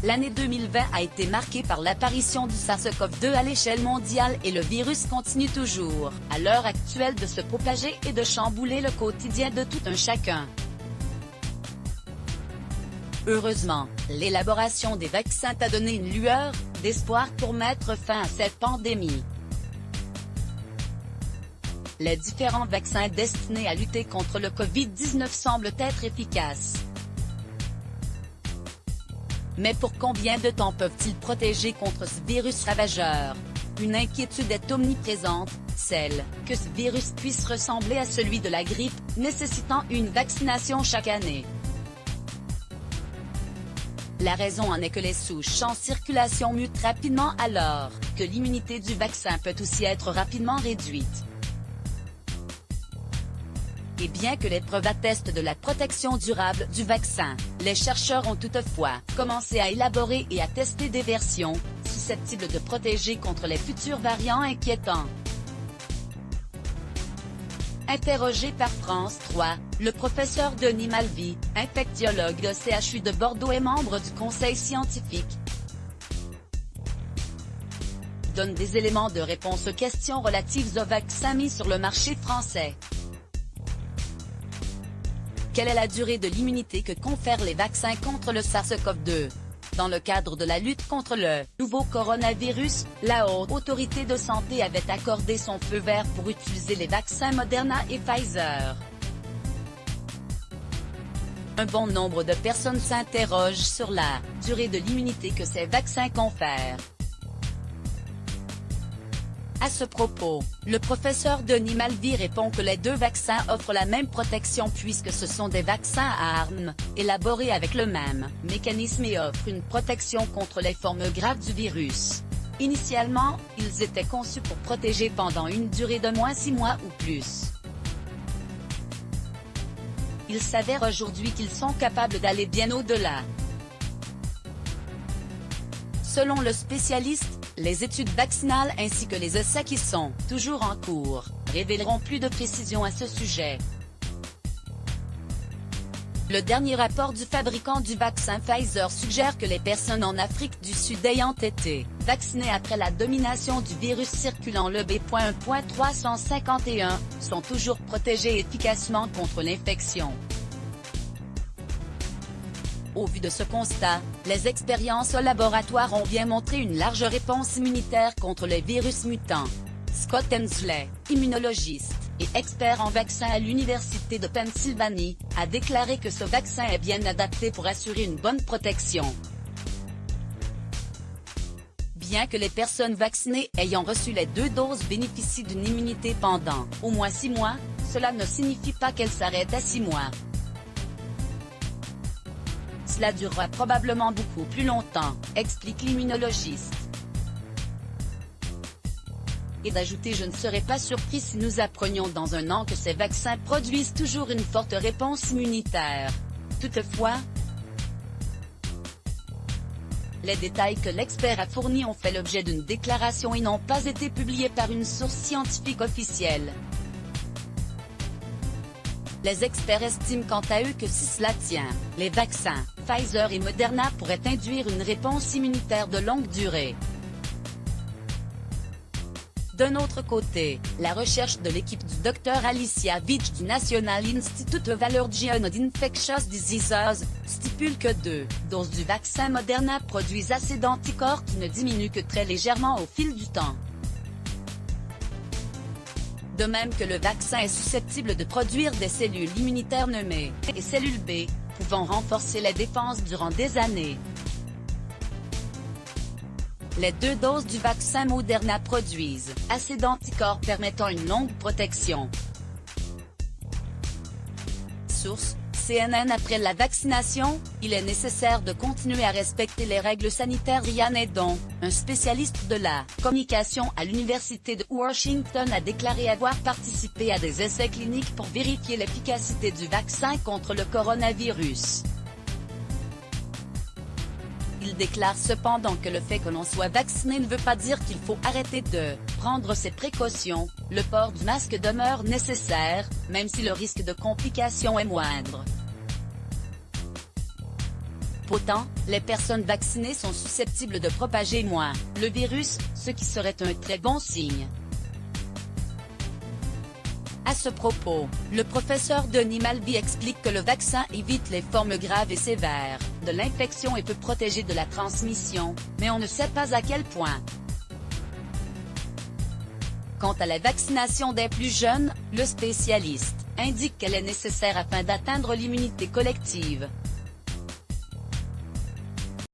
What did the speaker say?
L'année 2020 a été marquée par l'apparition du SARS-CoV-2 à l'échelle mondiale et le virus continue toujours, à l'heure actuelle, de se propager et de chambouler le quotidien de tout un chacun. Heureusement, l'élaboration des vaccins a donné une lueur d'espoir pour mettre fin à cette pandémie. Les différents vaccins destinés à lutter contre le Covid-19 semblent être efficaces. Mais pour combien de temps peuvent-ils protéger contre ce virus ravageur? Une inquiétude est omniprésente, celle que ce virus puisse ressembler à celui de la grippe, nécessitant une vaccination chaque année. La raison en est que les souches en circulation mutent rapidement alors que l'immunité du vaccin peut aussi être rapidement réduite. Et bien que les preuves attestent de la protection durable du vaccin, les chercheurs ont toutefois commencé à élaborer et à tester des versions susceptibles de protéger contre les futurs variants inquiétants. Interrogé par France 3, le professeur Denis Malvy, infectiologue au CHU de Bordeaux et membre du conseil scientifique, donne des éléments de réponse aux questions relatives aux vaccins mis sur le marché français. Quelle est la durée de l'immunité que confèrent les vaccins contre le SARS-CoV-2? Dans le cadre de la lutte contre le nouveau coronavirus, la Haute Autorité de Santé avait accordé son feu vert pour utiliser les vaccins Moderna et Pfizer. Un bon nombre de personnes s'interrogent sur la durée de l'immunité que ces vaccins confèrent. À ce propos, le professeur Denis Malvy répond que les deux vaccins offrent la même protection puisque ce sont des vaccins à armes, élaborés avec le même mécanisme et offrent une protection contre les formes graves du virus. Initialement, ils étaient conçus pour protéger pendant une durée de moins 6 mois ou plus. Il s'avère aujourd'hui qu'ils sont capables d'aller bien au-delà. Selon le spécialiste, les études vaccinales ainsi que les essais qui sont toujours en cours révéleront plus de précisions à ce sujet. Le dernier rapport du fabricant du vaccin Pfizer suggère que les personnes en Afrique du Sud ayant été vaccinées après la domination du virus circulant le B.1.351 sont toujours protégées efficacement contre l'infection. Au vu de ce constat, les expériences au laboratoire ont bien montré une large réponse immunitaire contre les virus mutants. Scott Hensley, immunologiste et expert en vaccins à l'Université de Pennsylvanie, a déclaré que ce vaccin est bien adapté pour assurer une bonne protection. Bien que les personnes vaccinées ayant reçu les 2 doses bénéficient d'une immunité pendant au moins 6 mois, cela ne signifie pas qu'elle s'arrête à 6 mois. Cela durera probablement beaucoup plus longtemps, explique l'immunologiste. Et d'ajouter: je ne serais pas surpris si nous apprenions dans 1 an que ces vaccins produisent toujours une forte réponse immunitaire. Toutefois, les détails que l'expert a fournis ont fait l'objet d'une déclaration et n'ont pas été publiés par une source scientifique officielle. Les experts estiment quant à eux que si cela tient, les vaccins Pfizer et Moderna pourraient induire une réponse immunitaire de longue durée. D'un autre côté, la recherche de l'équipe du Dr Alicia Vich du National Institute of Allergy and Infectious Diseases stipule que 2 doses du vaccin Moderna produisent assez d'anticorps qui ne diminuent que très légèrement au fil du temps. De même que le vaccin est susceptible de produire des cellules immunitaires nommées T et cellules B, pouvant renforcer les défenses durant des années. Les 2 doses du vaccin Moderna produisent assez d'anticorps permettant une longue protection. Source: CNN. Après la vaccination, il est nécessaire de continuer à respecter les règles sanitaires. Ryan Edon, un spécialiste de la communication à l'Université de Washington, a déclaré avoir participé à des essais cliniques pour vérifier l'efficacité du vaccin contre le coronavirus. Il déclare cependant que le fait que l'on soit vacciné ne veut pas dire qu'il faut arrêter de prendre ses précautions. Le port du masque demeure nécessaire, même si le risque de complications est moindre. Pourtant, les personnes vaccinées sont susceptibles de propager moins le virus, ce qui serait un très bon signe. À ce propos, le professeur Denis Malvy explique que le vaccin évite les formes graves et sévères de l'infection et peut protéger de la transmission, mais on ne sait pas à quel point. Quant à la vaccination des plus jeunes, le spécialiste indique qu'elle est nécessaire afin d'atteindre l'immunité collective.